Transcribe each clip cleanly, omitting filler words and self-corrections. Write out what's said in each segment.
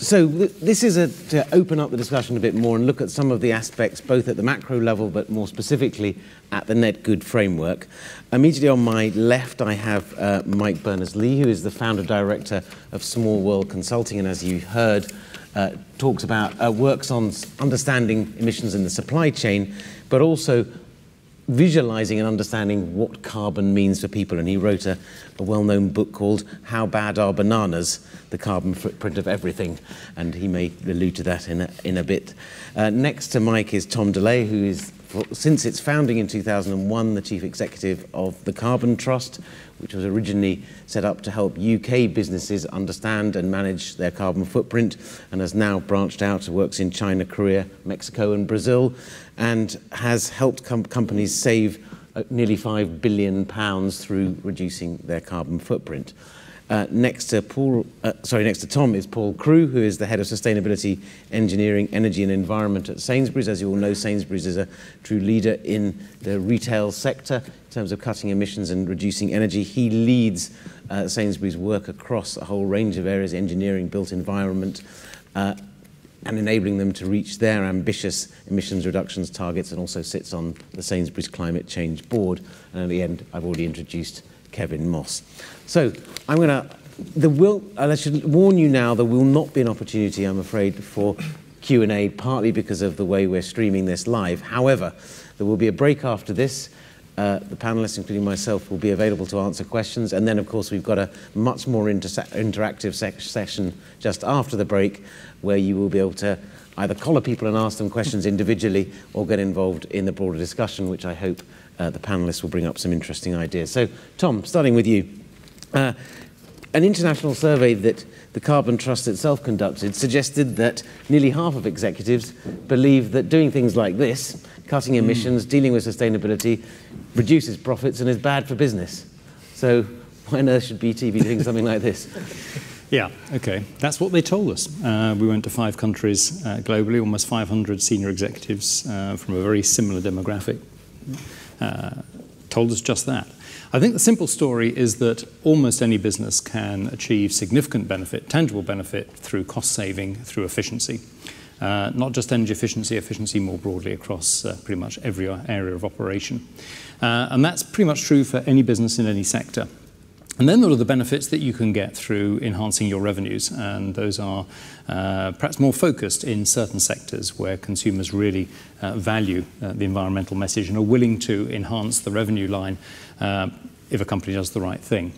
So this is to open up the discussion a bit more and look at some of the aspects, both at the macro level, but more specifically at the Net Good framework. Immediately on my left, I have Mike Berners-Lee, who is the founder director of Small World Consulting, and as you heard, talks about, works on understanding emissions in the supply chain, but also visualizing and understanding what carbon means for people. And he wrote a well-known book called How Bad Are Bananas? The Carbon Footprint of Everything. And he may allude to that in a bit. Next to Mike is Tom DeLay, who is, since its founding in 2001, the chief executive of the Carbon Trust, which was originally set up to help UK businesses understand and manage their carbon footprint, and has now branched out to works in China, Korea, Mexico and Brazil, and has helped companies save nearly £5 billion through reducing their carbon footprint. Next to Tom is Paul Crewe, who is the head of sustainability, engineering, energy and environment at Sainsbury's. As you all know, Sainsbury's is a true leader in the retail sector in terms of cutting emissions and reducing energy. He leads Sainsbury's work across a whole range of areas, engineering, built environment, and enabling them to reach their ambitious emissions reductions targets, and also sits on the Sainsbury's Climate Change Board. And at the end, I've already introduced Kevin Moss. So I'm going to, I should warn you now, there will not be an opportunity, I'm afraid, for Q&A, partly because of the way we're streaming this live. However, there will be a break after this. The panelists, including myself, will be available to answer questions. And then, of course, we've got a much more interactive session just after the break, where you will be able to either collar people and ask them questions individually or get involved in the broader discussion, which I hope the panelists will bring up some interesting ideas. So, Tom, starting with you. An international survey that the Carbon Trust itself conducted suggested that nearly half of executives believe that doing things like this, cutting emissions, dealing with sustainability, reduces profits and is bad for business. So why on earth should BT be doing something like this? Yeah, okay. That's what they told us. We went to 5 countries globally, almost 500 senior executives from a very similar demographic. Told us just that. I think the simple story is that almost any business can achieve significant benefit, tangible benefit, through cost saving, through efficiency. Not just energy efficiency, efficiency more broadly across pretty much every area of operation. And that's pretty much true for any business in any sector. And then there are the benefits that you can get through enhancing your revenues, and those are perhaps more focused in certain sectors where consumers really value the environmental message and are willing to enhance the revenue line if a company does the right thing.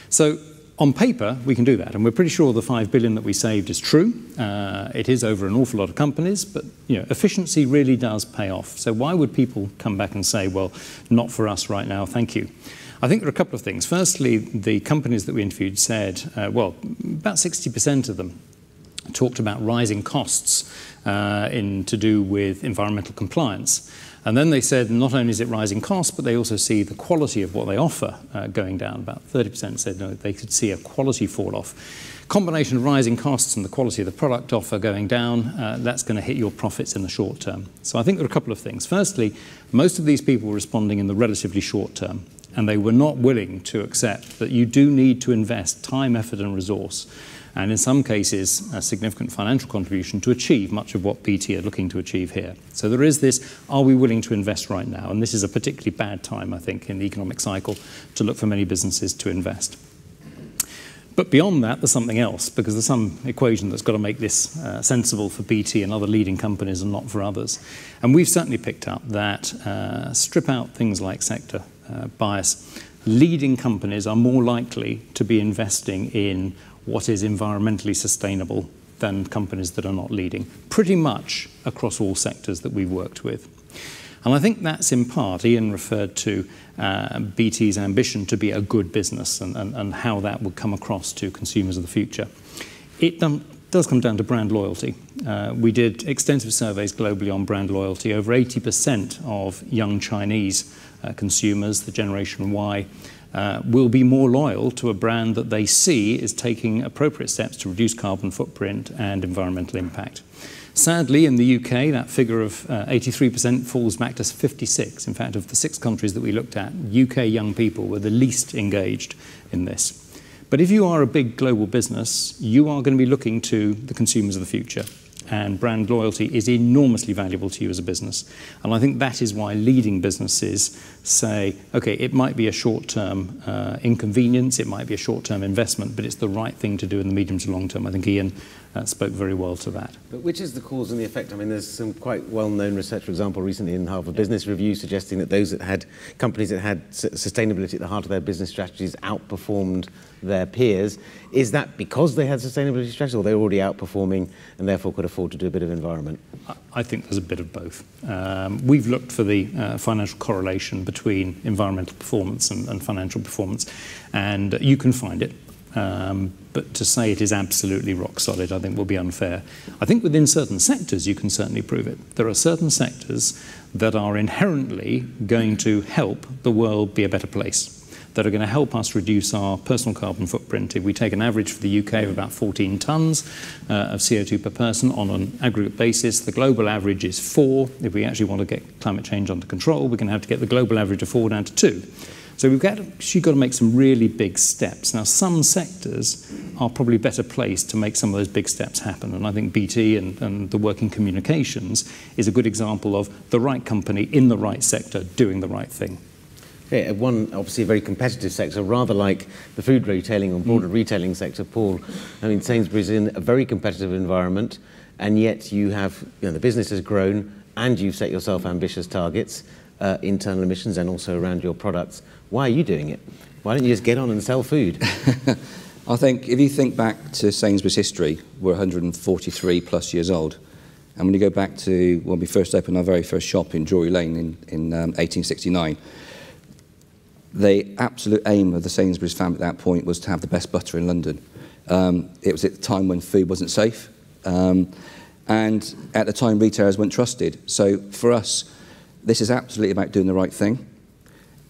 So on paper, we can do that, and we're pretty sure the $5 billion that we saved is true. It is over an awful lot of companies, but efficiency really does pay off. So why would people come back and say, well, not for us right now, thank you? I think there are a couple of things. Firstly, the companies that we interviewed said, well, about 60% of them talked about rising costs to do with environmental compliance. And then they said not only is it rising costs, but they also see the quality of what they offer going down. About 30% said no, they could see a quality fall off. Combination of rising costs and the quality of the product offer going down, that's going to hit your profits in the short term. So I think there are a couple of things. Firstly, most of these people were responding in the relatively short term, and they were not willing to accept that you do need to invest time, effort and resource, and in some cases a significant financial contribution to achieve much of what BT are looking to achieve here. So there is this, are we willing to invest right now? And this is a particularly bad time, I think, in the economic cycle to look for many businesses to invest. But beyond that, there's something else, because there's some equation that's got to make this sensible for BT and other leading companies and not for others. And we've certainly picked up that strip out things like sector bias, leading companies are more likely to be investing in what is environmentally sustainable than companies that are not leading, pretty much across all sectors that we've worked with. And I think that's in part, Ian referred to BT's ambition to be a good business and how that would come across to consumers of the future. It does come down to brand loyalty. We did extensive surveys globally on brand loyalty. Over 80% of young Chinese consumers, the Generation Y, will be more loyal to a brand that they see is taking appropriate steps to reduce carbon footprint and environmental impact. Sadly, in the UK, that figure of 83% falls back to 56. In fact, of the 6 countries that we looked at, UK young people were the least engaged in this. But if you are a big global business, you are going to be looking to the consumers of the future. And brand loyalty is enormously valuable to you as a business. And I think that is why leading businesses say, okay, it might be a short-term inconvenience, it might be a short-term investment, but it's the right thing to do in the medium to long term. I think Ian spoke very well to that. But which is the cause and the effect? I mean, there's some quite well-known research, for example, recently in Harvard Business Review, suggesting that those that had companies that had sustainability at the heart of their business strategies outperformed their peers. Is that because they had sustainability strategies, or they're already outperforming and therefore could afford to do a bit of environment? I think there's a bit of both. We've looked for the financial correlation between environmental performance and financial performance, and you can find it. But to say it is absolutely rock solid, I think, will be unfair. I think within certain sectors, you can certainly prove it. There are certain sectors that are inherently going to help the world be a better place, that are going to help us reduce our personal carbon footprint. If we take an average for the UK of about 14 tonnes of CO2 per person on an aggregate basis, the global average is 4. If we actually want to get climate change under control, we're going to have to get the global average of 4 down to 2. So we've actually got to make some really big steps. Now, some sectors are probably better placed to make some of those big steps happen. And I think BT and the work in communications is a good example of the right company in the right sector doing the right thing. Okay, one obviously a very competitive sector, rather like the food retailing or broader retailing sector, Paul. I mean, Sainsbury's is in a very competitive environment, and yet you have, the business has grown, and you've set yourself ambitious targets, internal emissions, and also around your products. Why are you doing it? Why don't you just get on and sell food? I think if you think back to Sainsbury's history, we're 143 plus years old. And when you go back to when we first opened our very first shop in Drury Lane in 1869, the absolute aim of the Sainsbury's family at that point was to have the best butter in London. It was at the time when food wasn't safe. And at the time, retailers weren't trusted. So for us, this is absolutely about doing the right thing.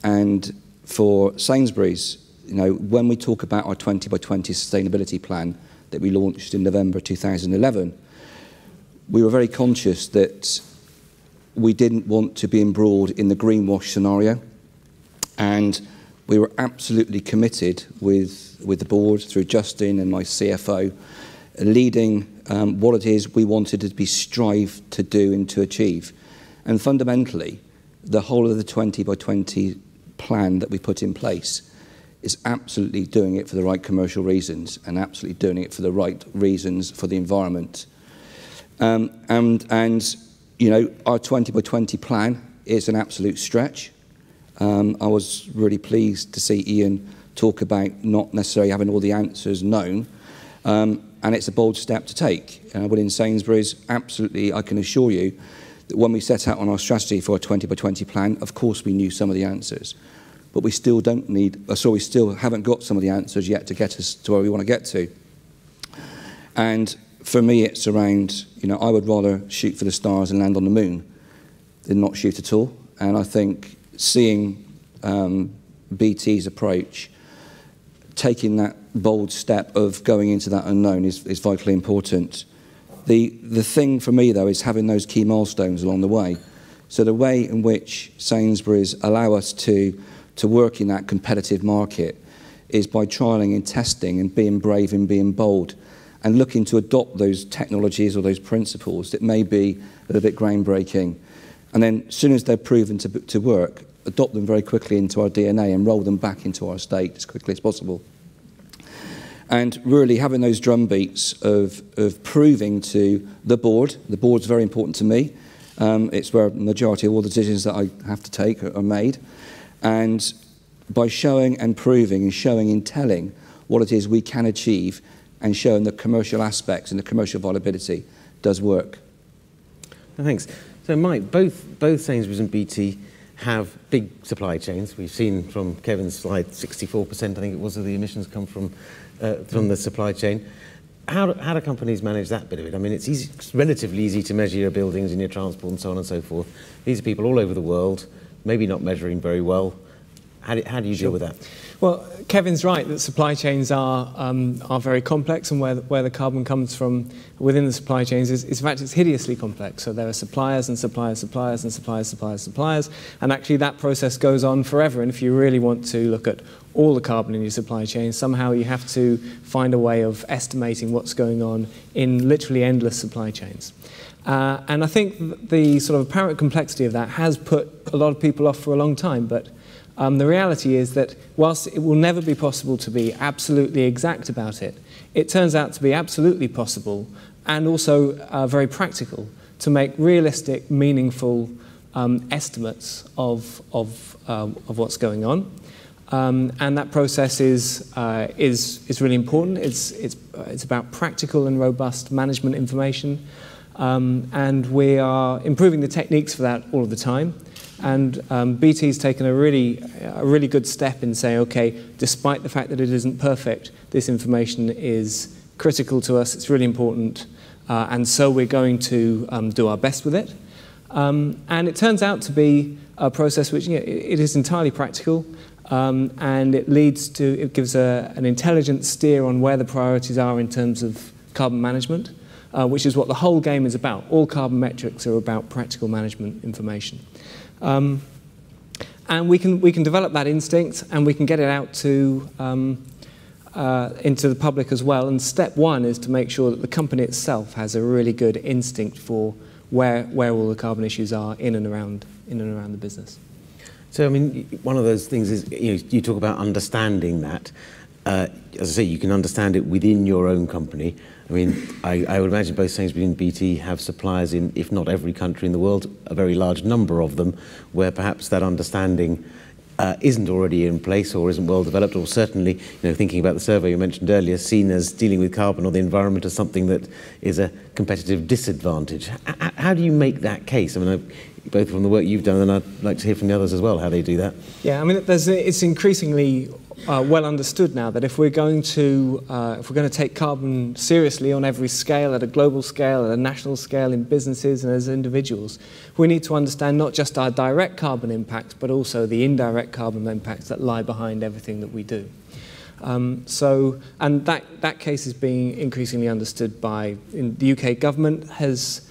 And for Sainsbury's, when we talk about our 20 by 20 sustainability plan that we launched in November 2011, we were very conscious that we didn't want to be embroiled in the greenwash scenario. And we were absolutely committed with the board, through Justin and my CFO, leading what it is we wanted to be strive to do and to achieve. And fundamentally, the whole of the 20 by 20 plan that we put in place is absolutely doing it for the right commercial reasons and absolutely doing it for the right reasons for the environment. Our 20 by 20 plan is an absolute stretch. I was really pleased to see Ian talk about not necessarily having all the answers known, and it's a bold step to take. Within Sainsbury's, absolutely, I can assure you that when we set out on our strategy for a 20 by 20 plan, of course we knew some of the answers, but we still we still haven't got some of the answers yet to get us to where we want to get to. And for me, it's around, I would rather shoot for the stars and land on the moon than not shoot at all. And I think seeing BT's approach, taking that bold step of going into that unknown is vitally important. The thing for me, though, is having those key milestones along the way. So the way in which Sainsbury's allow us to work in that competitive market is by trialling and testing and being brave and being bold and looking to adopt those technologies or those principles that may be a little bit groundbreaking. And then as soon as they're proven to work, adopt them very quickly into our DNA and roll them back into our estate as quickly as possible. And really having those drum beats of proving to the board's very important to me. It's where the majority of all the decisions that I have to take are made. And by showing and proving and showing and telling what it is we can achieve and showing the commercial aspects and the commercial viability does work. Thanks. So Mike, both Sainsbury's and BT have big supply chains. We've seen from Kevin's slide, 64%, I think it was, of the emissions come from the supply chain. How do companies manage that bit of it? I mean, it's relatively easy to measure your buildings and your transport and so on and so forth. These are people all over the world, maybe not measuring very well. How do you deal with that? Well, Kevin's right that supply chains are very complex, and where the carbon comes from within the supply chains is in fact it's hideously complex. So there are suppliers and suppliers, suppliers and suppliers, suppliers, suppliers, and actually that process goes on forever. And if you really want to look at all the carbon in your supply chain, somehow you have to find a way of estimating what's going on in literally endless supply chains. And I think the sort of apparent complexity of that has put a lot of people off for a long time, but the reality is that whilst it will never be possible to be absolutely exact about it, it turns out to be absolutely possible and also very practical to make realistic, meaningful estimates of what's going on. And that process is really important. It's about practical and robust management information, and we are improving the techniques for that all of the time. And BT's taken a really good step in saying, okay, despite the fact that it isn't perfect, this information is critical to us, it's really important, and so we're going to do our best with it. And it turns out to be a process which, it is entirely practical, and it gives an intelligent steer on where the priorities are in terms of carbon management, which is what the whole game is about. All carbon metrics are about practical management information. And we can develop that instinct, and we can get it out to into the public as well. And step one is to make sure that the company itself has a really good instinct for where all the carbon issues are in and around the business. So, I mean, one of those things is, you talk about understanding that. As I say, you can understand it within your own company. I mean, I would imagine both Sainsbury's and BT have suppliers in, if not every country in the world, a very large number of them, where perhaps that understanding isn't already in place or isn't well developed, or certainly, thinking about the survey you mentioned earlier, seen as dealing with carbon or the environment as something that is a competitive disadvantage. How do you make that case? I mean, both from the work you've done, and I'd like to hear from the others as well, how they do that. Yeah, I mean, it's increasingly well understood now that if we're going to take carbon seriously on every scale, at a global scale, at a national scale, in businesses and as individuals, we need to understand not just our direct carbon impacts, but also the indirect carbon impacts that lie behind everything that we do. And that case is being increasingly understood by the UK government has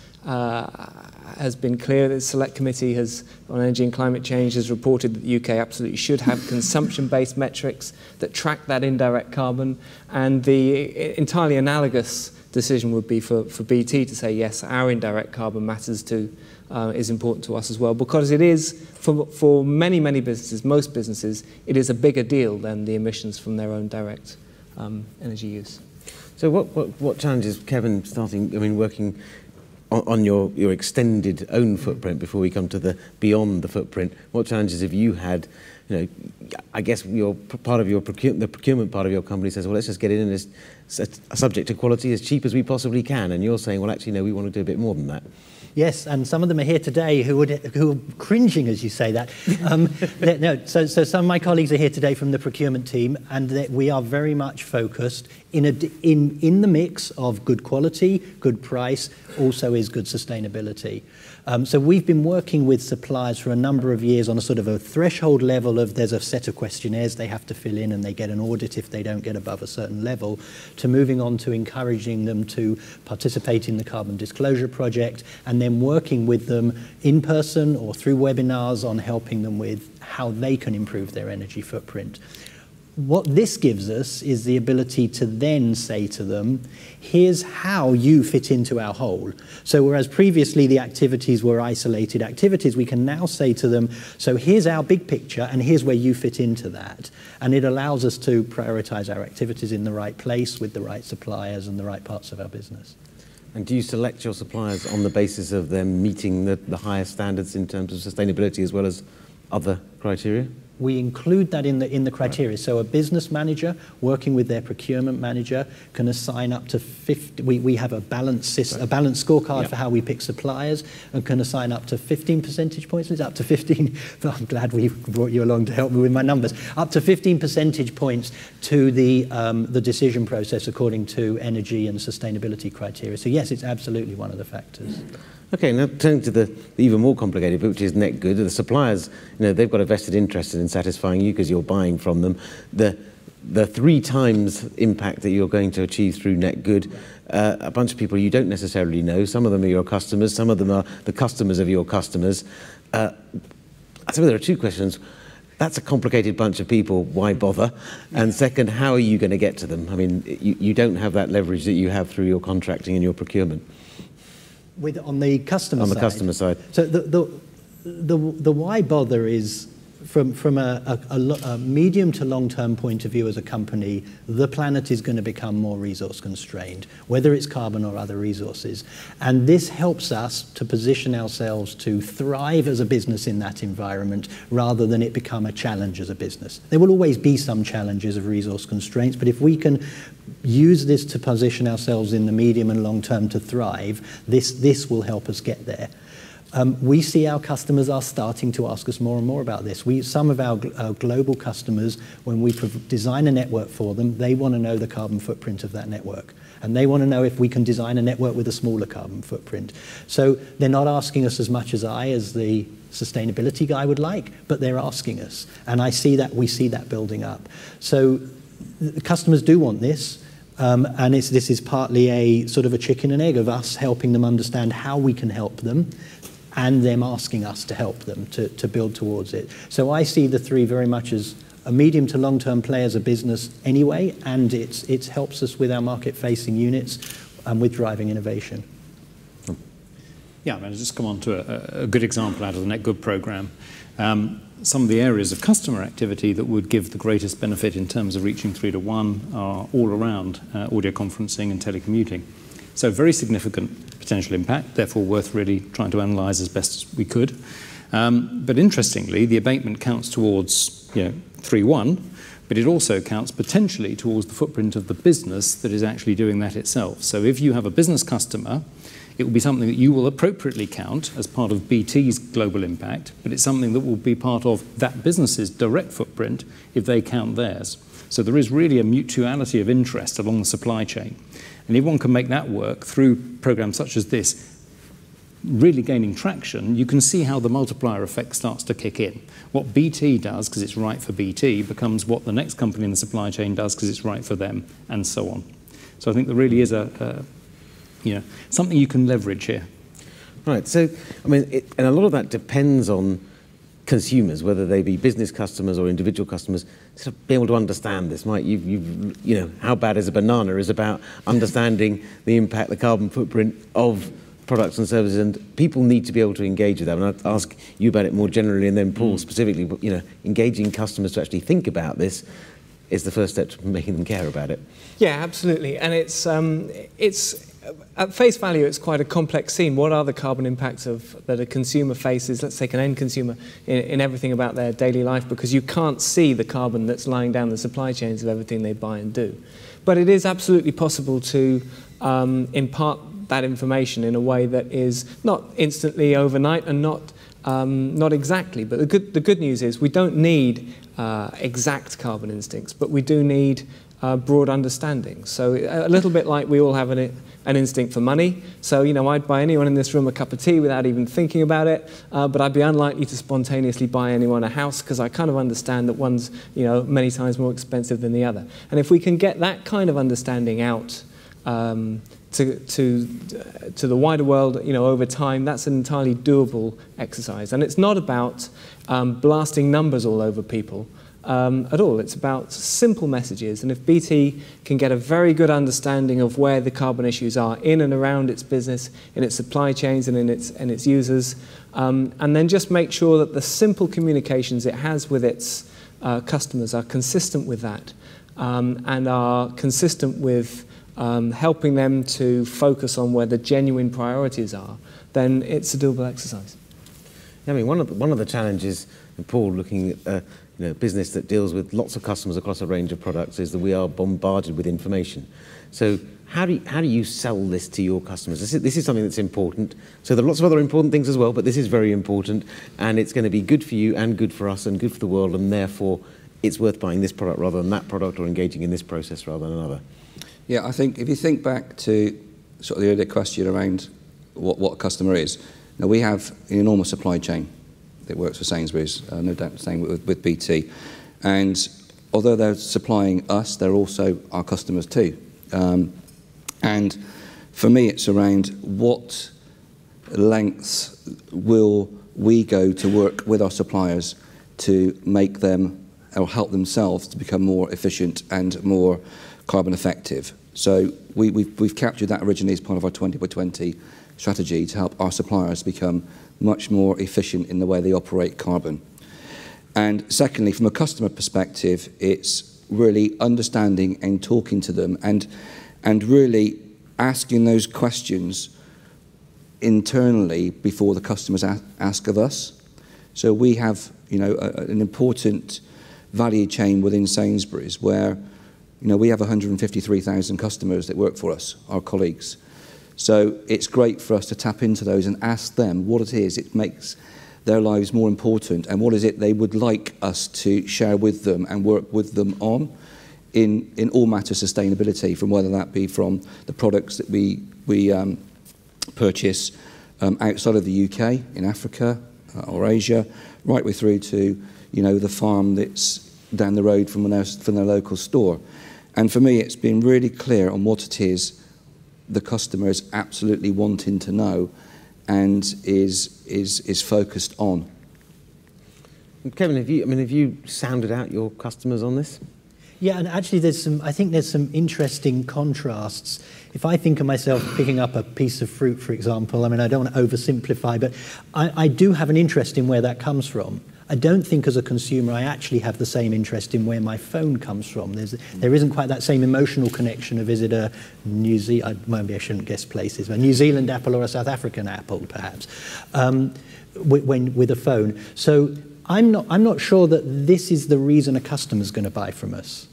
been clear. The Select Committee on Energy and Climate Change has reported that the UK absolutely should have consumption-based metrics that track that indirect carbon, and the entirely analogous decision would be for BT to say, yes, our indirect carbon matters too, is important to us as well, because it is, for many, many businesses, most businesses, it is a bigger deal than the emissions from their own direct energy use. So what challenges, Kevin, working on your extended own footprint before we come to the beyond the footprint, what challenges have you had? I guess the procurement part of your company says, well, let's just get it in as subject to quality as cheap as we possibly can, and you're saying, well, actually, no, we want to do a bit more than that. Yes, and some of them are here today who are cringing as you say that. So some of my colleagues are here today from the procurement team, and we are very much focused in the mix of good quality, good price, also is good sustainability. So we've been working with suppliers for a number of years on a sort of a threshold level of there's a set of questionnaires they have to fill in and they get an audit if they don't get above a certain level, to moving on to encouraging them to participate in the Carbon Disclosure Project, and then working with them in person or through webinars on helping them with how they can improve their energy footprint. What this gives us is the ability to then say to them, here's how you fit into our whole. So whereas previously the activities were isolated activities, we can now say to them, so here's our big picture and here's where you fit into that. And it allows us to prioritize our activities in the right place with the right suppliers and the right parts of our business. And do you select your suppliers on the basis of them meeting the highest standards in terms of sustainability as well as other criteria? We include that in the criteria. So a business manager working with their procurement manager can assign up to 50. We have a balanced scorecard for how we pick suppliers, and can assign up to 15 percentage points. It's up to 15. I'm glad we brought you along to help me with my numbers. Up to 15 percentage points to the decision process according to energy and sustainability criteria. So yes, it's absolutely one of the factors. Okay, now turning to the even more complicated bit, which is net good. The suppliers, they've got a vested interest in satisfying you because you're buying from them. The 3 times impact that you're going to achieve through net good, a bunch of people you don't necessarily know. Some of them are your customers, some of them are the customers of your customers. I suppose there are 2 questions. That's a complicated bunch of people, why bother? And second, how are you going to get to them? I mean, you don't have that leverage that you have through your contracting and your procurement. On the customer side? On the customer side. So the why bother is, from a medium to long-term point of view as a company, the planet is going to become more resource constrained, whether it's carbon or other resources. And this helps us to position ourselves to thrive as a business in that environment rather than it become a challenge as a business. There will always be some challenges of resource constraints, but if we can use this to position ourselves in the medium and long term to thrive, this will help us get there. We see our customers are starting to ask us more and more about this. Some of our global customers, when we design a network for them, they want to know the carbon footprint of that network. And they want to know if we can design a network with a smaller carbon footprint. So they're not asking us as much as the sustainability guy would like, but they're asking us. And we see that building up. So the customers do want this. And this is partly a sort of a chicken and egg of us helping them understand how we can help them, and them asking us to help them to build towards it. So I see the 3 very much as a medium to long-term play as a business anyway, and it helps us with our market-facing units and with driving innovation. Yeah, I mean, I'll just come on to a good example out of the Net Good programme. Some of the areas of customer activity that would give the greatest benefit in terms of reaching 3 to 1 are all around audio conferencing and telecommuting. So very significant potential impact, therefore worth really trying to analyse as best as we could. But interestingly, the abatement counts towards 3-1, but it also counts potentially towards the footprint of the business that is actually doing that itself. So if you have a business customer, it will be something that you will appropriately count as part of BT's global impact, but it's something that will be part of that business's direct footprint if they count theirs. So there is really a mutuality of interest along the supply chain. And if one can make that work through programs such as this, really gaining traction, you can see how the multiplier effect starts to kick in. What BT does, because it's right for BT, becomes what the next company in the supply chain does because it's right for them, and so on. So I think there really is something you can leverage here. Right. So, I mean, and a lot of that depends on consumers, whether they be business customers or individual customers, sort of be able to understand this. Mike, how bad is a banana is about understanding the impact, the carbon footprint of products and services, and people need to be able to engage with that. And I'd ask you about it more generally, and then Paul specifically. But engaging customers to actually think about this is the first step to making them care about it. Yeah, absolutely. And it's at face value, it's quite a complex scene. What are the carbon impacts that a consumer faces, let's take an end consumer, in everything about their daily life, because you can't see the carbon that's lying down the supply chains of everything they buy and do. But it is absolutely possible to impart that information in a way that is not instantly overnight and not exactly. But the good news is we don't need exact carbon instincts, but we do need broad understanding. So a little bit like we all have an instinct for money. So, I'd buy anyone in this room a cup of tea without even thinking about it, but I'd be unlikely to spontaneously buy anyone a house because I kind of understand that one's, many times more expensive than the other. And if we can get that kind of understanding out to the wider world, over time, that's an entirely doable exercise. And it's not about blasting numbers all over people at all. It's about simple messages. And if BT can get a very good understanding of where the carbon issues are in and around its business, in its supply chains and in its users, and then just make sure that the simple communications it has with its customers are consistent with that, and are consistent with helping them to focus on where the genuine priorities are, then it's a doable exercise. I mean, one of the challenges, Paul, looking at business that deals with lots of customers across a range of products, is that we are bombarded with information. So how do you sell this to your customers? This is something that's important. So there are lots of other important things as well, but this is very important, and it's going to be good for you and good for us and good for the world, and therefore it's worth buying this product rather than that product, or engaging in this process rather than another. Yeah, I think if you think back to sort of the earlier question around what a customer is. Now, we have an enormous supply chain that works for Sainsbury's, no doubt the same with BT. And although they're supplying us, they're also our customers too. And for me, it's around what lengths will we go to work with our suppliers to make them or help themselves to become more efficient and more carbon effective. So we've captured that originally as part of our 20 by 20 strategy to help our suppliers become much more efficient in the way they operate carbon. And secondly, from a customer perspective, it's really understanding and talking to them and really asking those questions internally before the customers ask of us. So we have, an important value chain within Sainsbury's where, we have 153,000 customers that work for us, our colleagues. So it's great for us to tap into those and ask them what it is it makes their lives more important and what is it they would like us to share with them and work with them on in all matters of sustainability, from whether that be from the products that we purchase outside of the UK, in Africa or Asia, right way through to the farm that's down the road from their local store. And for me, it's been really clear on what it is the customer is absolutely wanting to know and is focused on. Kevin, have you sounded out your customers on this? Yeah, and actually I think there's some interesting contrasts. If I think of myself picking up a piece of fruit, for example, I don't want to oversimplify, but I do have an interest in where that comes from. I don't think as a consumer I actually have the same interest in where my phone comes from. There isn't quite that same emotional connection of is it a New Zealand, maybe I shouldn't guess places, a New Zealand apple or a South African apple perhaps, with a phone. So I'm not sure that this is the reason a customer's going to buy from us,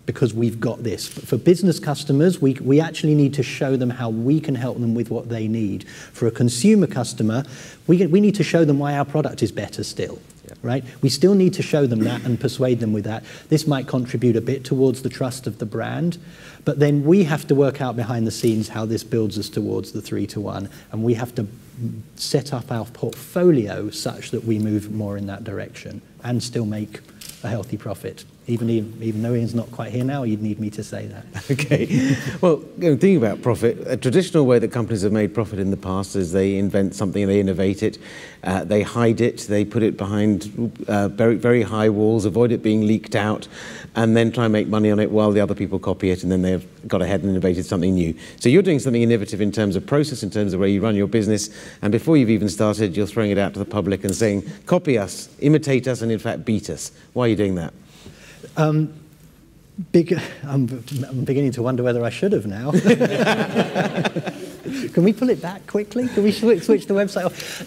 because we've got this. But for business customers, we actually need to show them how we can help them with what they need. For a consumer customer, we need to show them why our product is better still. Right? We still need to show them that and persuade them with that. This might contribute a bit towards the trust of the brand, but then we have to work out behind the scenes how this builds us towards the 3-to-1, and we have to set up our portfolio such that we move more in that direction and still make a healthy profit. Even though Ian's not quite here now, you'd need me to say that. Okay. Well, thinking about profit, a traditional way that companies have made profit in the past is they invent something, they innovate it, they hide it, they put it behind very, very high walls, avoid it being leaked out, and then try and make money on it while the other people copy it, and then they've got ahead and innovated something new. So you're doing something innovative in terms of process, in terms of where you run your business, and before you've even started, you're throwing it out to the public and saying, copy us, imitate us, and in fact beat us. Why are you doing that? I'm beginning to wonder whether I should have now. Can we pull it back quickly? Can we switch the website off?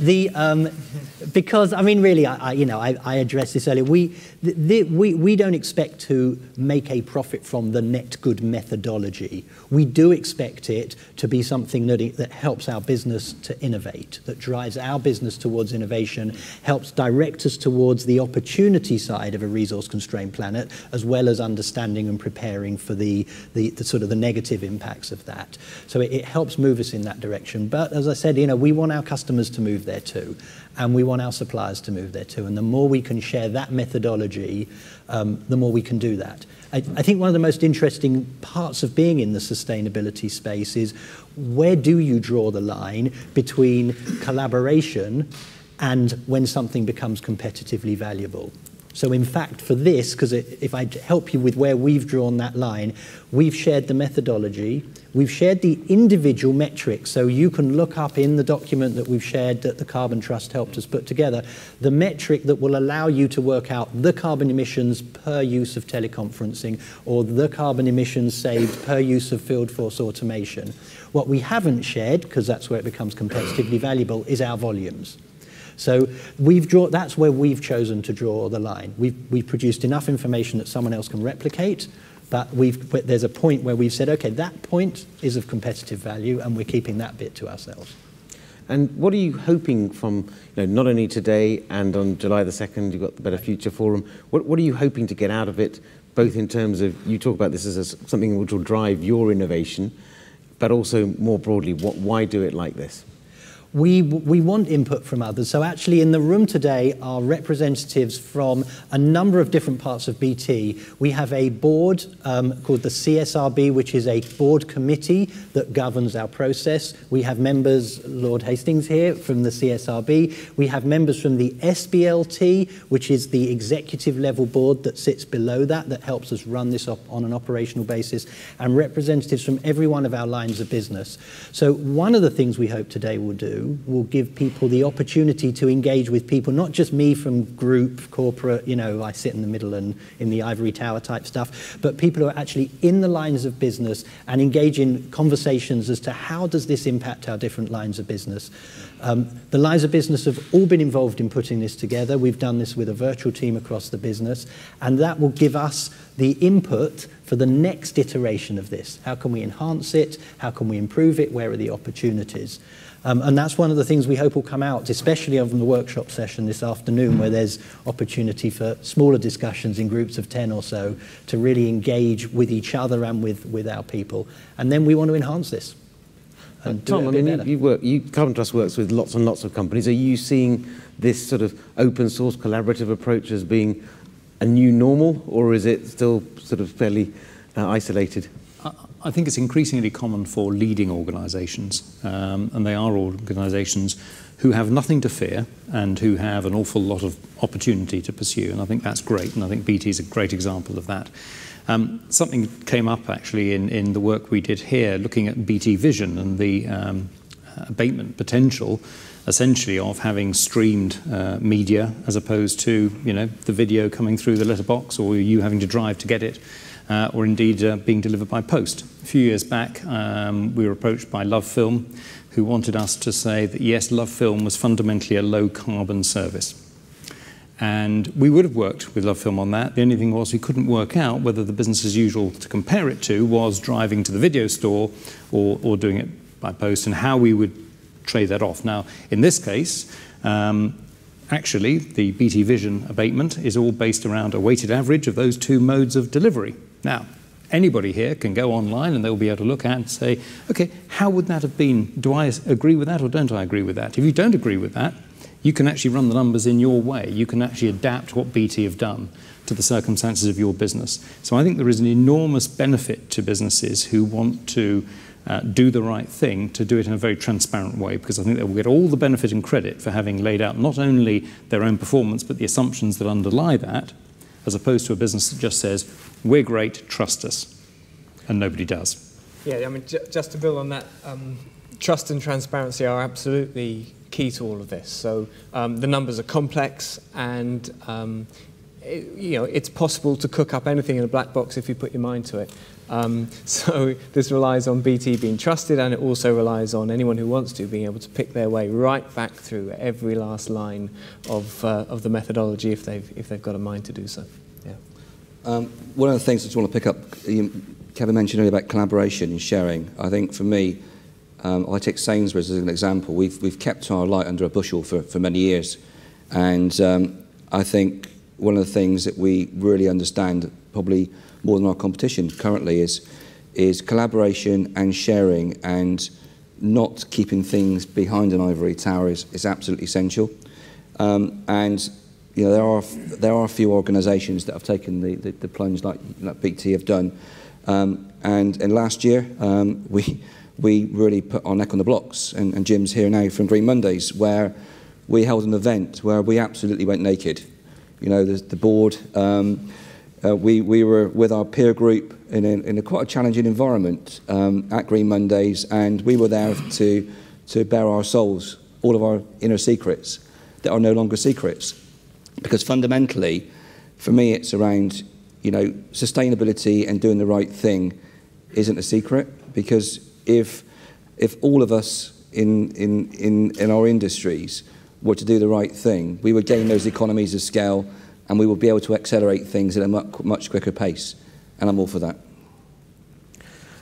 Because really, I addressed this earlier. We don't expect to make a profit from the net good methodology. We do expect it to be something that helps our business to innovate, that drives our business towards innovation, helps direct us towards the opportunity side of a resource-constrained planet, as well as understanding and preparing for the sort of the negative impacts of that. So it helps move us in that direction. But as I said, we want our customers to move there too, and we want our suppliers to move there too. And the more we can share that methodology, the more we can do that. I think one of the most interesting parts of being in the sustainability space is where do you draw the line between collaboration and when something becomes competitively valuable? So in fact, for this, because if I help you with where we've drawn that line, we've shared the methodology, we've shared the individual metrics, so you can look up in the document that we've shared that the Carbon Trust helped us put together, the metric that will allow you to work out the carbon emissions per use of teleconferencing or the carbon emissions saved per use of field force automation. What we haven't shared, because that's where it becomes competitively valuable, is our volumes. So that's where we've chosen to draw the line. We've produced enough information that someone else can replicate, but there's a point where we've said, okay, that point is of competitive value, and we're keeping that bit to ourselves. And what are you hoping from, not only today and on July the 2nd, you've got the Better Future Forum, what are you hoping to get out of it, both in terms of, you talk about this as something which will drive your innovation, but also more broadly, why do it like this? We want input from others. So actually in the room today are representatives from a number of different parts of BT. We have a board called the CSRB, which is a board committee that governs our process. We have members, Lord Hastings here, from the CSRB. We have members from the SBLT, which is the executive level board that sits below that helps us run this on an operational basis, and representatives from every one of our lines of business. So one of the things we hope today will do will give people the opportunity to engage with people, not just me from group, corporate, I sit in the middle and in the ivory tower type stuff, but people who are actually in the lines of business and engage in conversations as to how does this impact our different lines of business. The lines of business have all been involved in putting this together. We've done this with a virtual team across the business, and that will give us the input for the next iteration of this. How can we enhance it? How can we improve it? Where are the opportunities? And that's one of the things we hope will come out, especially from the workshop session this afternoon, where there's opportunity for smaller discussions in groups of 10 or so to really engage with each other and with our people. And then we want to enhance this. Tom, I mean, Carbon Trust works with lots and lots of companies. Are you seeing this sort of open source collaborative approach as being a new normal, or is it still sort of fairly isolated? I think it's increasingly common for leading organisations, and they are organisations who have nothing to fear and who have an awful lot of opportunity to pursue, and I think that's great, and I think BT is a great example of that. Something came up actually in the work we did here, looking at BT Vision and the abatement potential, essentially, of having streamed media as opposed to, the video coming through the letterbox, or you having to drive to get it. Or indeed being delivered by post. A few years back, we were approached by Love Film, who wanted us to say that yes, Love Film was fundamentally a low carbon service. And we would have worked with Love Film on that. The only thing was we couldn't work out whether the business as usual to compare it to was driving to the video store or doing it by post, and how we would trade that off. Now, in this case, actually, the BT Vision abatement is all based around a weighted average of those two modes of delivery. Now, anybody here can go online and they'll be able to look at and say, okay, how would that have been? Do I agree with that or don't I agree with that? If you don't agree with that, you can actually run the numbers in your way. You can actually adapt what BT have done to the circumstances of your business. So I think there is an enormous benefit to businesses who want to do the right thing, to do it in a very transparent way, because I think they will get all the benefit and credit for having laid out not only their own performance, but the assumptions that underlie that, as opposed to a business that just says, we're great, trust us, and nobody does. Yeah, I mean, just to build on that, trust and transparency are absolutely key to all of this. So the numbers are complex, and it's possible to cook up anything in a black box if you put your mind to it. So this relies on BT being trusted, and it also relies on anyone who wants to being able to pick their way right back through every last line of the methodology if they've got a mind to do so. Yeah. One of the things I just want to pick up, Kevin mentioned earlier about collaboration and sharing. I think for me, I take Sainsbury's as an example. We've kept our light under a bushel for many years, and I think one of the things that we really understand, probably more than our competition currently, is collaboration and sharing, and not keeping things behind an ivory tower is absolutely essential. And there are a few organisations that have taken the plunge like BT have done. And last year we really put our neck on the blocks, and Jim's here now from Green Mondays, where we held an event where we absolutely went naked. The board. We were with our peer group in a quite a challenging environment at Green Mondays, and we were there to bare our souls, all of our inner secrets that are no longer secrets. Because fundamentally, for me, it's around, sustainability and doing the right thing isn't a secret, because if all of us in our industries were to do the right thing, we would gain those economies of scale, and we will be able to accelerate things at a much quicker pace, and I'm all for that.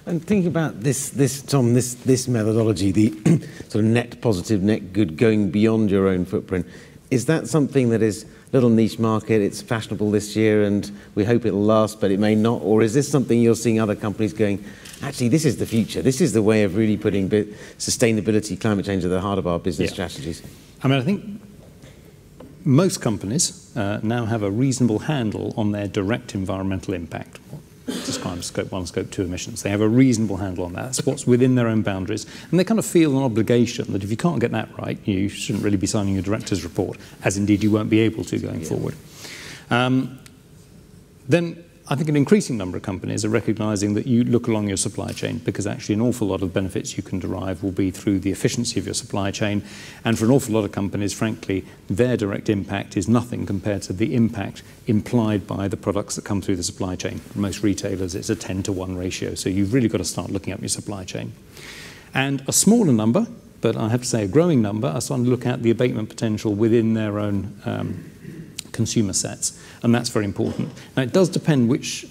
And thinking about this, Tom, this methodology, the sort of net positive, net good, going beyond your own footprint, is that something that is little niche market, it's fashionable this year and we hope it'll last, but it may not? Or is this something you're seeing other companies going, actually, this is the future. This is the way of really putting sustainability, climate change at the heart of our business strategies? I mean, I think most companies now have a reasonable handle on their direct environmental impact. Describe Scope 1, Scope 2 emissions. They have a reasonable handle on that. That's what's within their own boundaries. And they kind of feel an obligation that if you can't get that right, you shouldn't really be signing your director's report, as indeed you won't be able to going forward. Then I think an increasing number of companies are recognising that you look along your supply chain, because actually an awful lot of benefits you can derive will be through the efficiency of your supply chain. And for an awful lot of companies, frankly, their direct impact is nothing compared to the impact implied by the products that come through the supply chain. For most retailers, it's a 10-to-1 ratio. So you've really got to start looking at your supply chain. And a smaller number, but I have to say a growing number, are starting to look at the abatement potential within their own consumer sets, and that's very important. Now, it does depend which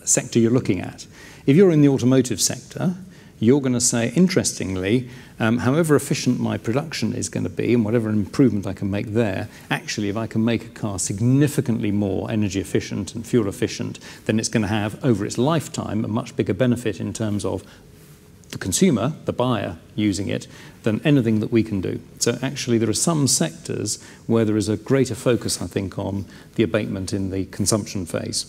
sector you're looking at. If you're in the automotive sector, you're going to say, interestingly, however efficient my production is going to be and whatever improvement I can make there, actually, if I can make a car significantly more energy efficient and fuel efficient, then it's going to have, over its lifetime, a much bigger benefit in terms of the consumer, the buyer, using it than anything that we can do. So actually there are some sectors where there is a greater focus, I think, on the abatement in the consumption phase.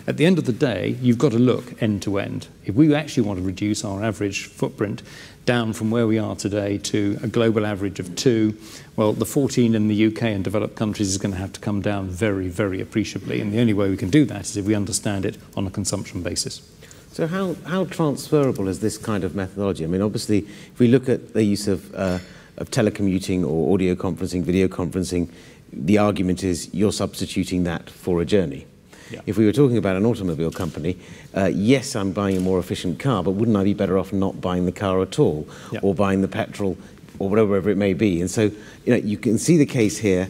At the end of the day, you've got to look end to end. If we actually want to reduce our average footprint down from where we are today to a global average of 2, well, the 14 in the UK and developed countries is going to have to come down very, very appreciably. And the only way we can do that is if we understand it on a consumption basis. So how transferable is this kind of methodology? I mean, obviously, if we look at the use of telecommuting or audio conferencing, video conferencing, the argument is you're substituting that for a journey. Yeah. If we were talking about an automobile company, yes, I'm buying a more efficient car, but wouldn't I be better off not buying the car at all, or buying the petrol, or whatever it may be? And so, you can see the case here.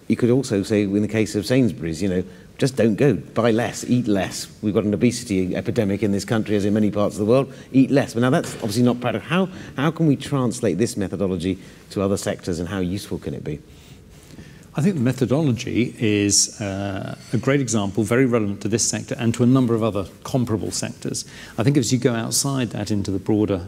You could also say, in the case of Sainsbury's, just don't go, buy less, eat less. We've got an obesity epidemic in this country, as in many parts of the world. Eat less. But now that's obviously not practical. How can we translate this methodology to other sectors, and how useful can it be? I think the methodology is a great example, very relevant to this sector and to a number of other comparable sectors. I think as you go outside that into the broader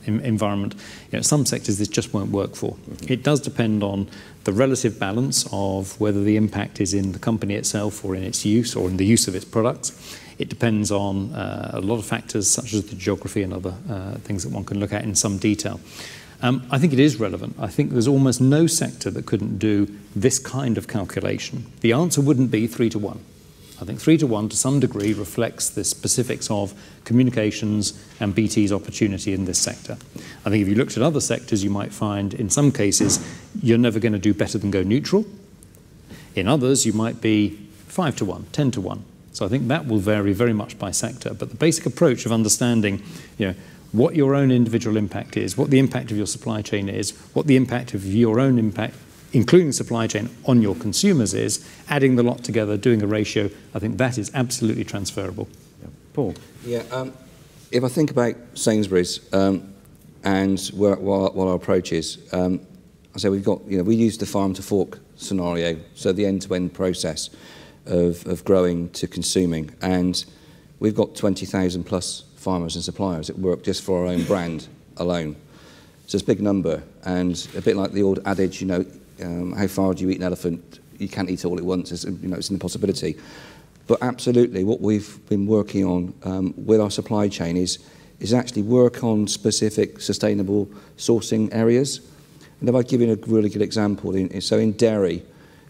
environment, some sectors this just won't work for. It does depend on the relative balance of whether the impact is in the company itself or in its use or in the use of its products. It depends on a lot of factors such as the geography and other things that one can look at in some detail. I think it is relevant. I think there's almost no sector that couldn't do this kind of calculation. The answer wouldn't be 3-to-1. I think 3-to-1 to some degree reflects the specifics of communications and BT's opportunity in this sector. I think if you looked at other sectors, you might find in some cases you're never going to do better than go neutral. In others, you might be 5-to-1, 10-to-1. So I think that will vary very much by sector. But the basic approach of understanding, what your own individual impact is, what the impact of your supply chain is, what the impact of your own impact, including supply chain, on your consumers is, adding the lot together, doing a ratio, I think that is absolutely transferable. Paul? Yeah, if I think about Sainsbury's and what our approach is, I say we've got, we use the farm to fork scenario, so the end-to-end process of growing to consuming, and we've got 20,000 plus farmers and suppliers that work just for our own brand alone. So it's a big number, and a bit like the old adage, how far do you eat an elephant? You can't eat it all at once. It's an impossibility. But absolutely, what we've been working on with our supply chain is actually work on specific sustainable sourcing areas. And if I give you a really good example, so in dairy,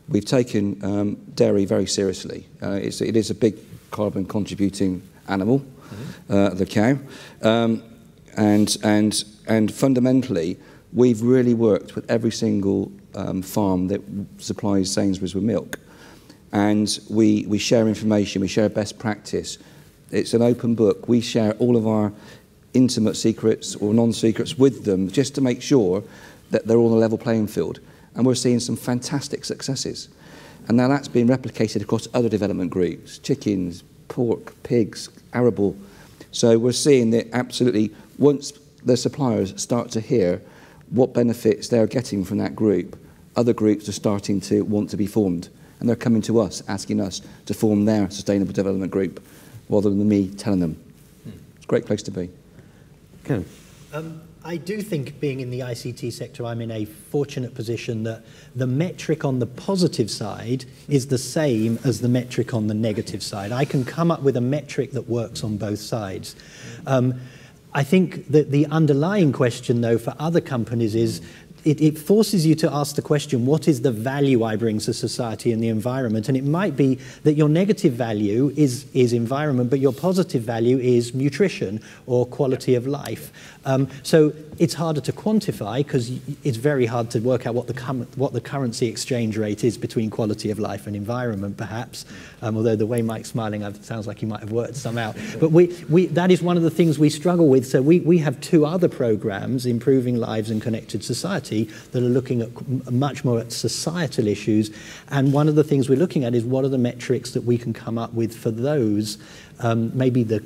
we've taken dairy very seriously. It is a big carbon contributing animal. The cow, and fundamentally, we've really worked with every single farm that supplies Sainsbury's with milk, and we share information, we share best practice. It's an open book. We share all of our intimate secrets or non-secrets with them, just to make sure that they're all on a level playing field. And we're seeing some fantastic successes, and now that's been replicated across other development groups: chickens, pork, pigs, arable. So we're seeing that absolutely, once the suppliers start to hear what benefits they're getting from that group, other groups are starting to want to be formed. And they're coming to us, asking us to form their sustainable development group, rather than me telling them. It's a great place to be. Okay. I do think, being in the ICT sector, I'm in a fortunate position that the metric on the positive side is the same as the metric on the negative side. I can come up with a metric that works on both sides. I think that the underlying question, though, for other companies is, it forces you to ask the question, what is the value I bring to society and the environment? And it might be that your negative value is environment, but your positive value is nutrition or quality of life. So it's harder to quantify, because it's very hard to work out what the currency exchange rate is between quality of life and environment, perhaps. Although the way Mike's smiling, it sounds like he might have worked some out. But that is one of the things we struggle with. So we have two other programs, Improving Lives and Connected Society, that are looking at much more at societal issues. And one of the things we're looking at is, what are the metrics that we can come up with for those? Maybe the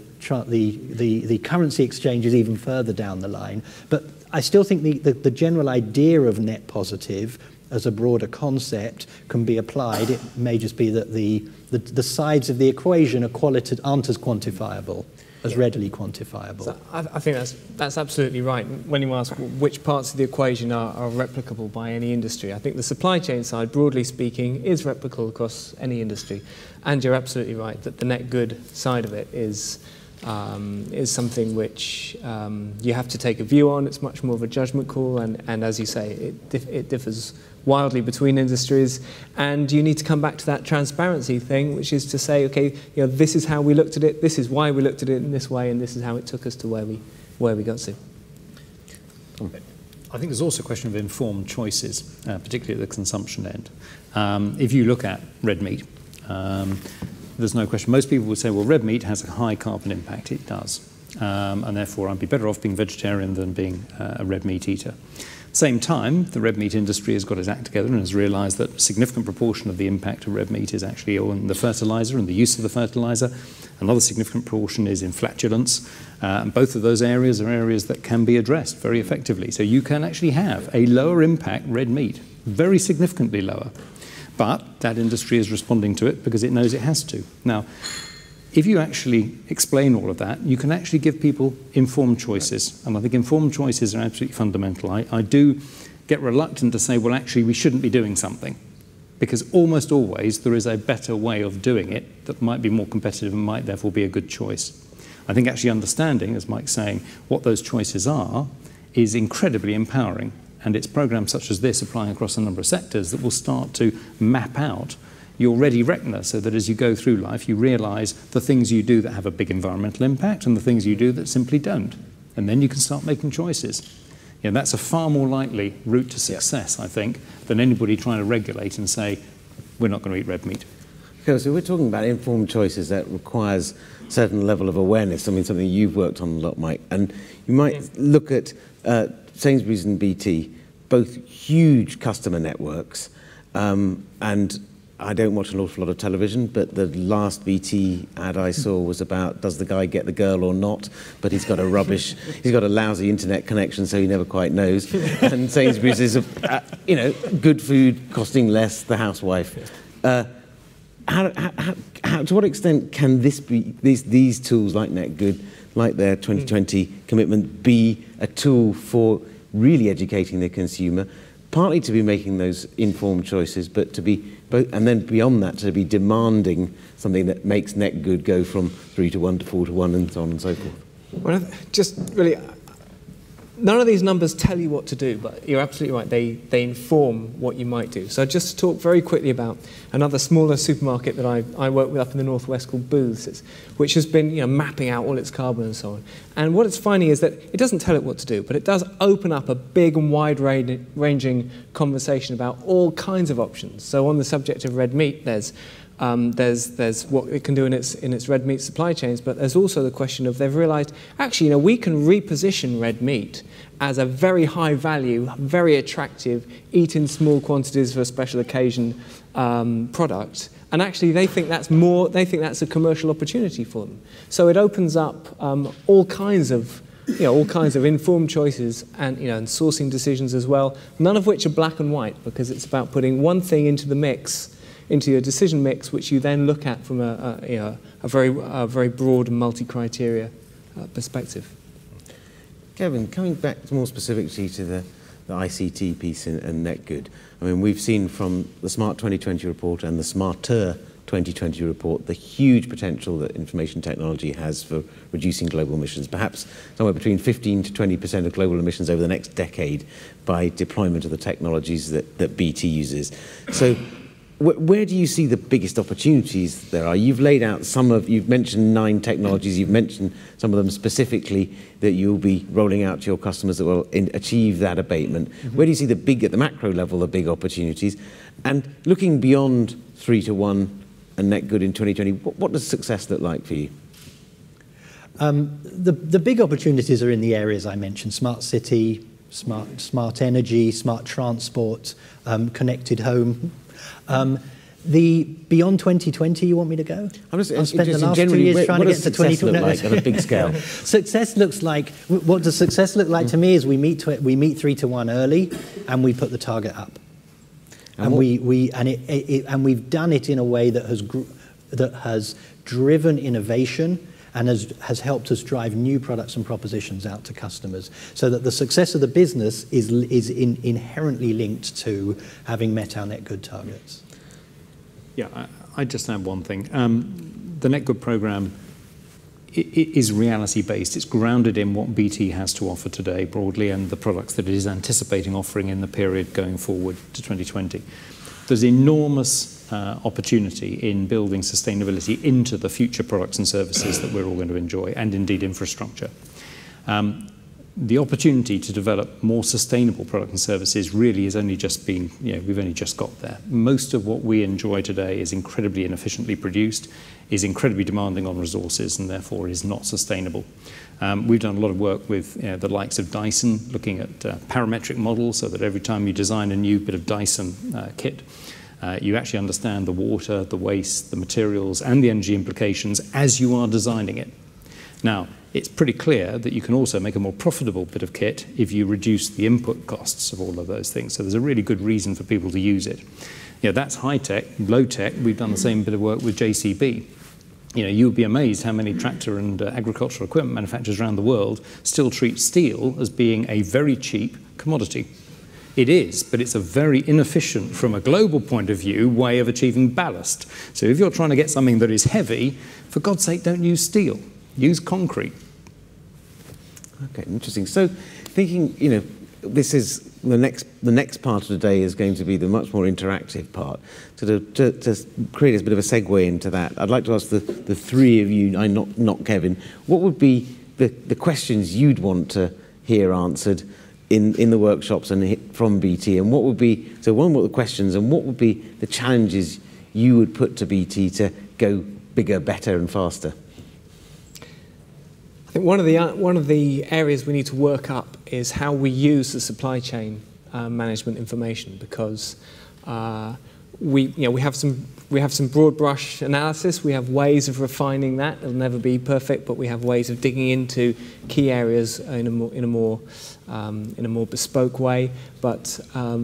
currency exchange is even further down the line. But I still think the general idea of net positive as a broader concept can be applied. It may just be that the sides of the equation aren't as quantifiable, as readily quantifiable. So I think that's absolutely right. When you ask which parts of the equation are replicable by any industry, I think the supply chain side, broadly speaking, is replicable across any industry. And you're absolutely right that the net good side of it is something which you have to take a view on. It's much more of a judgment call, and as you say, it differs wildly between industries, and you need to come back to that transparency thing, which is to say, okay, this is how we looked at it, this is why we looked at it in this way, and this is how it took us to where we got to. I think there's also a question of informed choices, particularly at the consumption end. If you look at red meat, there's no question. Most people would say, well, red meat has a high carbon impact. It does. And therefore, I'd be better off being vegetarian than being a red meat eater. Same time, the red meat industry has got its act together and has realised that a significant proportion of the impact of red meat is actually on the fertiliser and the use of the fertiliser. Another significant proportion is in flatulence. And both of those areas are areas that can be addressed very effectively. So you can actually have a lower impact red meat, very significantly lower. But that industry is responding to it because it knows it has to. Now, if you actually explain all of that, you can actually give people informed choices. And I think informed choices are absolutely fundamental. I do get reluctant to say, well, actually, we shouldn't be doing something. Because almost always there is a better way of doing it that might be more competitive and might therefore be a good choice. I think actually understanding, as Mike's saying, what those choices are is incredibly empowering. And it's programs such as this applying across a number of sectors that will start to map out your ready reckoner, so that as you go through life, you realise the things you do that have a big environmental impact and the things you do that simply don't. And then you can start making choices. That's a far more likely route to success, I think, than anybody trying to regulate and say, we're not going to eat red meat. Okay, so we're talking about informed choices that requires a certain level of awareness. I mean, something you've worked on a lot, Mike. And you might look at Sainsbury's and BT, both huge customer networks, and I don't watch an awful lot of television, but the last BT ad I saw was about, does the guy get the girl or not? But he's got a lousy internet connection, so he never quite knows. And Sainsbury's is, good food costing less, the housewife. To what extent can this be, these tools like NetGood, like their 2020 commitment, be a tool for really educating the consumer, partly to be making those informed choices, but to be both, and then beyond that, to be demanding something that makes NetGood go from 3 to 1 to 4 to 1 and so on and so forth? Well, just really, none of these numbers tell you what to do, but you're absolutely right. They inform what you might do. So just to talk very quickly about another smaller supermarket that I work with up in the northwest called Booths, which has been mapping out all its carbon and so on. And what it's finding is that it doesn't tell it what to do, but it does open up a big and wide-ranging conversation about all kinds of options. So on the subject of red meat, there's what it can do in its red meat supply chains, but there's also the question of, they've realised, actually, we can reposition red meat as a very high value, very attractive, eat in small quantities for a special occasion product. And actually, they think that's a commercial opportunity for them. So it opens up all kinds of all kinds of informed choices and, and sourcing decisions as well, none of which are black and white, because it's about putting one thing into the mix, into your decision mix, which you then look at from a very broad and multi-criteria perspective. Kevin, coming back more specifically to the ICT piece and NetGood, I mean, we've seen from the Smart 2020 report and the Smarter 2020 report the huge potential that information technology has for reducing global emissions, perhaps somewhere between 15 to 20% of global emissions over the next decade by deployment of the technologies that BT uses. So where do you see the biggest opportunities there are? You've laid out you've mentioned 9 technologies, you've mentioned some of them specifically that you'll be rolling out to your customers that will achieve that abatement. Mm-hmm. Where do you see at the macro level, the big opportunities? And looking beyond 3-to-1 and NetGood in 2020, what does success look like for you? The big opportunities are in the areas I mentioned: smart city, smart energy, smart transport, connected home. The beyond 2020, you want me to go? I've spent the last 2 years trying to get to 2020. What does success look like on a big scale? Success looks like, what does success look like to me is we meet 3-to-1 early and we put the target up. And we've done it in a way that has driven innovation and has helped us drive new products and propositions out to customers, so that the success of the business is inherently linked to having met our NetGood targets. Yeah, I just add one thing. The NetGood program is reality-based. It's grounded in what BT has to offer today broadly and the products that it is anticipating offering in the period going forward to 2020. There's enormous opportunity in building sustainability into the future products and services that we're all going to enjoy, and indeed infrastructure. The opportunity to develop more sustainable products and services really has only just been, we've only just got there. Most of what we enjoy today is incredibly inefficiently produced, is incredibly demanding on resources, and therefore is not sustainable. We've done a lot of work with the likes of Dyson, looking at parametric models, so that every time you design a new bit of Dyson kit, you actually understand the water, the waste, the materials, and the energy implications as you are designing it. Now, it's pretty clear that you can also make a more profitable bit of kit if you reduce the input costs of all of those things. So there's a really good reason for people to use it. That's high tech, low tech. We've done the same bit of work with JCB. You would be amazed how many tractor and agricultural equipment manufacturers around the world still treat steel as being a very cheap commodity. It is, but it's a very inefficient, from a global point of view, way of achieving ballast. So if you're trying to get something that is heavy, for God's sake, don't use steel. Use concrete. Okay, interesting. So, thinking, this is the next part of the day is going to be the much more interactive part. So to create a bit of a segue into that, I'd like to ask the three of you, not Kevin, what would be the questions you'd want to hear answered in the workshops and from BT, and what would be what are the questions, and what would be the challenges you would put to BT to go bigger, better, and faster? I think one of the areas we need to work up is how we use the supply chain management information, because we have some broad brush analysis. We have ways of refining that. It'll never be perfect, but we have ways of digging into key areas in a more bespoke way. But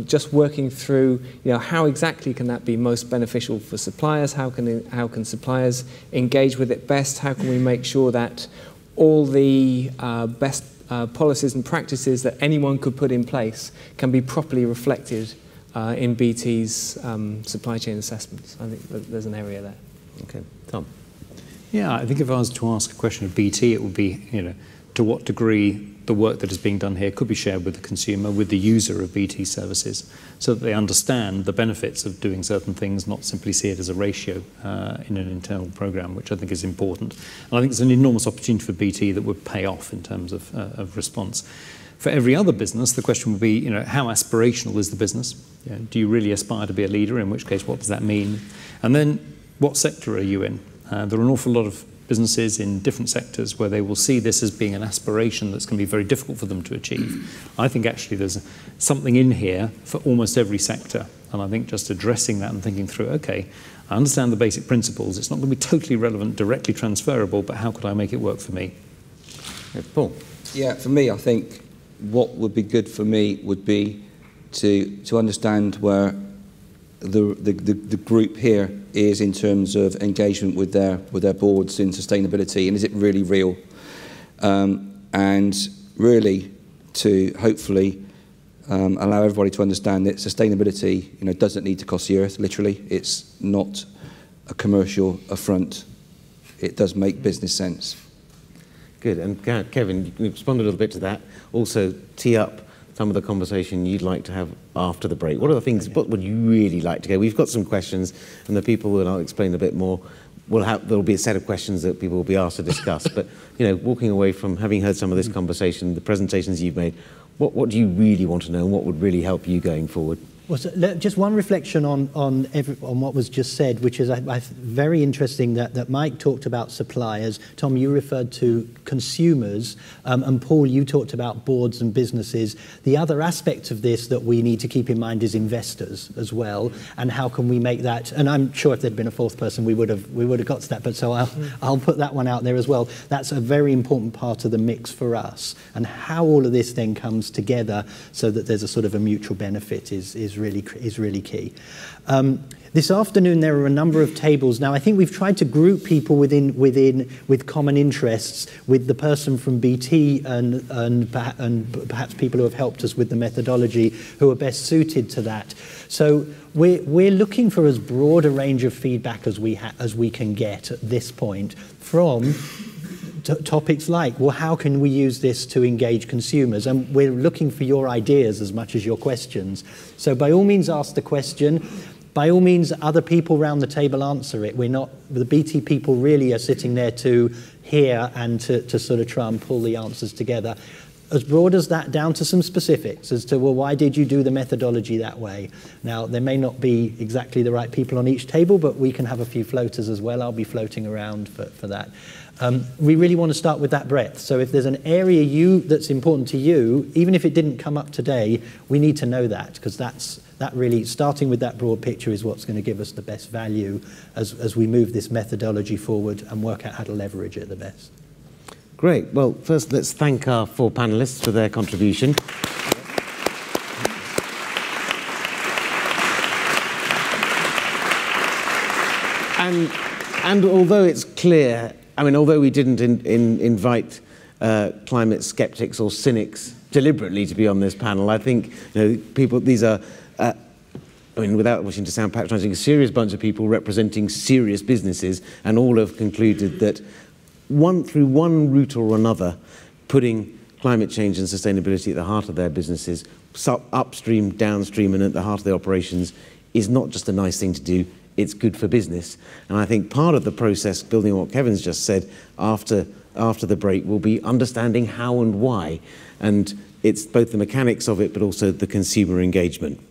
just working through, how exactly can that be most beneficial for suppliers? How can suppliers engage with it best? How can we make sure that all the best policies and practices that anyone could put in place can be properly reflected in BT's supply chain assessments? I think there's an area there. Okay, Tom. Yeah, I think if I was to ask a question of BT, it would be, to what degree the work that is being done here could be shared with the consumer, with the user of BT services, so that they understand the benefits of doing certain things, not simply see it as a ratio in an internal program, which I think is important. And I think it's an enormous opportunity for BT that would pay off in terms of response. For every other business, the question would be, how aspirational is the business? Do you really aspire to be a leader? In which case, what does that mean? And then, what sector are you in? There are an awful lot of businesses in different sectors where they will see this as being an aspiration that's going to be very difficult for them to achieve. I think actually there's something in here for almost every sector. And I think just addressing that and thinking through, okay, I understand the basic principles. It's not going to be totally relevant, directly transferable, but how could I make it work for me? Okay, Paul. Yeah, for me, I think what would be good for me would be to understand where the group here is in terms of engagement with their boards in sustainability, and is it really real? And really to hopefully allow everybody to understand that sustainability, doesn't need to cost the earth. Literally, it's not a commercial affront. It does make business sense. Good. And Kevin, you can respond a little bit to that. Also, tee up some of the conversation you'd like to have after the break. What are the things, what would you really like to go? We've got some questions, and the people, and I'll explain a bit more, there'll be a set of questions that people will be asked to discuss. But, walking away from having heard some of this conversation, the presentations you've made, what do you really want to know, and what would really help you going forward? Well, so just one reflection on what was just said, which is very interesting that Mike talked about suppliers. Tom, you referred to consumers, and Paul, you talked about boards and businesses. The other aspect of this that we need to keep in mind is investors as well, and how can we make that? And I'm sure if there'd been a fourth person, we would have got to that. But so I'll put that one out there as well. That's a very important part of the mix for us, and how all of this then comes together so that there's a sort of a mutual benefit is really key. This afternoon there are a number of tables. Now I think we've tried to group people with common interests, with the person from BT and perhaps people who have helped us with the methodology who are best suited to that. So we're looking for as broad a range of feedback as we can get at this point from topics like, well, how can we use this to engage consumers? And we're looking for your ideas as much as your questions. So by all means, ask the question. By all means, other people around the table answer it. The BT people really are sitting there to hear and to sort of try and pull the answers together. As broad as that, down to some specifics as to, well, why did you do the methodology that way? Now, there may not be exactly the right people on each table, but we can have a few floaters as well. I'll be floating around for that. We really want to start with that breadth. So if there's an area that's important to you, even if it didn't come up today, we need to know that, because that really, starting with that broad picture is what's going to give us the best value as we move this methodology forward and work out how to leverage it the best. Great. Well, first let's thank our 4 panellists for their contribution. And although it's clear, although we didn't invite climate skeptics or cynics deliberately to be on this panel, I think people, these are, without wishing to sound patronising, a serious bunch of people representing serious businesses, and all have concluded that through one route or another, putting climate change and sustainability at the heart of their businesses, upstream, downstream, and at the heart of their operations, is not just a nice thing to do, it's good for business. And I think part of the process, building on what Kevin's just said, after the break, will be understanding how and why. And it's both the mechanics of it, but also the consumer engagement.